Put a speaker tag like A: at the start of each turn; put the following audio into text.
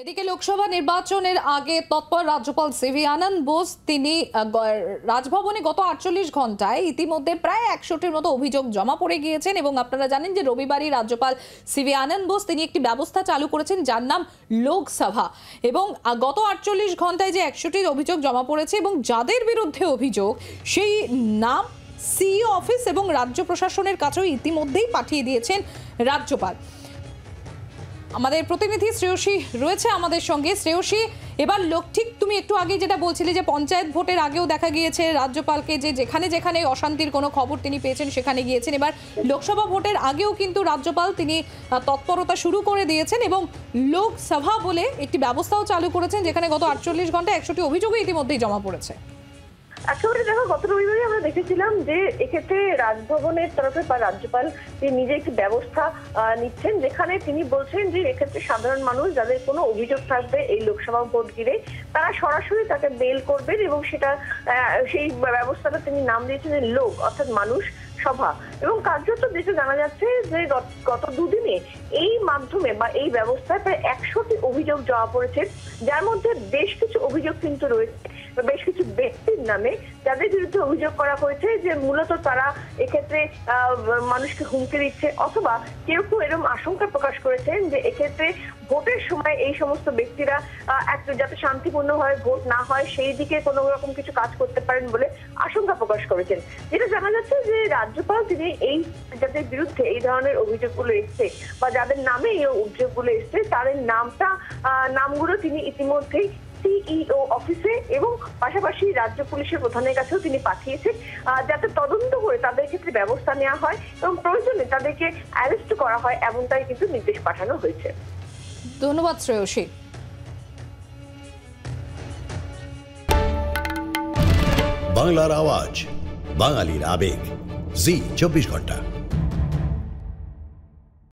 A: এদিকে লোকসভা নির্বাচনের আগে তৎপর রাজ্যপাল সিভি আনন্দ বোস তিনি রাজভবনে গত 48 ঘন্টায় ইতিমধ্যে প্রায় 100টির মতো অভিযোগ জমা পড়ে গিয়েছেন এবং আপনারা জানেন যে রবিবারই রাজ্যপাল সিভি আনন্দ বোস তিনি একটি ব্যবস্থা চালু করেছেন যার নাম লোকসভা এবং গত 48 ঘন্টায় যে 100টির অভিযোগ জমা পড়েছে এবং যাদের বিরুদ্ধে অভিযোগ সেই নাম সিইও অফিস এবং রাজ্য প্রশাসনের কাছেও ইতিমধ্যেই পাঠিয়ে দিয়েছেন রাজ্যপাল। আমাদের প্রতিনিধি শ্রেয়সী রয়েছে আমাদের সঙ্গে। শ্রেয়সী, এবার ঠিক তুমি একটু আগে যেটা বলছিলে যে পঞ্চায়েত ভোটের আগেও দেখা গিয়েছে রাজ্যপালকে যে যেখানে যেখানে অশান্তির কোনো খবর তিনি পেয়েছেন সেখানে গিয়েছেন, এবার লোকসভা ভোটের আগেও কিন্তু রাজ্যপাল তিনি তৎপরতা শুরু করে দিয়েছেন এবং লোকসভা বলে একটি ব্যবস্থাও চালু করেছেন যেখানে গত 48 ঘন্টায় 100টি অভিযোগও ইতিমধ্যেই জমা পড়েছে।
B: একেবারে দেখো, গত রবিবারে আমরা দেখেছিলাম যে এক্ষেত্রে রাজভবনের তরফে বা রাজ্যপাল তিনি নিজে একটি ব্যবস্থা নিচ্ছেন যেখানে তিনি বলছেন যে এক্ষেত্রে সাধারণ মানুষ যাদের কোনো অভিযোগ থাকবে এই লোকসভা ভোট ঘিরে তারা সরাসরি তাকে মেল করবেন এবং সেটা সেই ব্যবস্থাটা তিনি নাম দিয়েছেন লোক অর্থাৎ মানুষ সভা। এবং কার্যত দেশে জানা যাচ্ছে যে গত দুদিনে এই মাধ্যমে বা এই ব্যবস্থায় প্রায় 100টি অভিযোগ জমা পড়েছে, যার মধ্যে বেশ কিছু অভিযোগ কিন্তু রয়েছে বেশ কিছু ব্যক্তির নামে যাদের বিরুদ্ধে অভিযোগ করা হয়েছে যে মূলত তারা এক্ষেত্রে মানুষকে হুমকি দিচ্ছে অথবা কেউ কেউ এরকম আশঙ্কা প্রকাশ করেছেন যে এক্ষেত্রে ভোটের সময় এই সমস্ত ব্যক্তিরা যাতে শান্তিপূর্ণভাবে ভোট না হয় সেই দিকে কোনো রকম কিছু কাজ করতে পারেন বলে আশঙ্কা প্রকাশ করেছেন। যেটা জানা যাচ্ছে যে রাজ্যপাল তিনি এই যাদের বিরুদ্ধে এই ধরনের অভিযোগগুলো এসছে বা যাদের নামে এই অভিযোগগুলো এসছে তাদের নামগুলো তিনি ইতিমধ্যেই সিইও অফিসে এবং পাশাপাশি রাজ্য পুলিশের প্রধানের কাছেও তিনি পাঠিয়েছেন যাতে তদন্ত করে তাদের ক্ষেত্রে ব্যবস্থা নেওয়া হয় এবং প্রয়োজনে তাদেরকে অ্যারেস্ট করা হয় এমনটাই কিন্তু নির্দেশ পাঠানো হয়েছে।
A: ধন্যবাদ শ্রেয়সী।
C: বাংলার আওয়াজ, বাঙালির আবেগ, জি 24 ঘন্টা।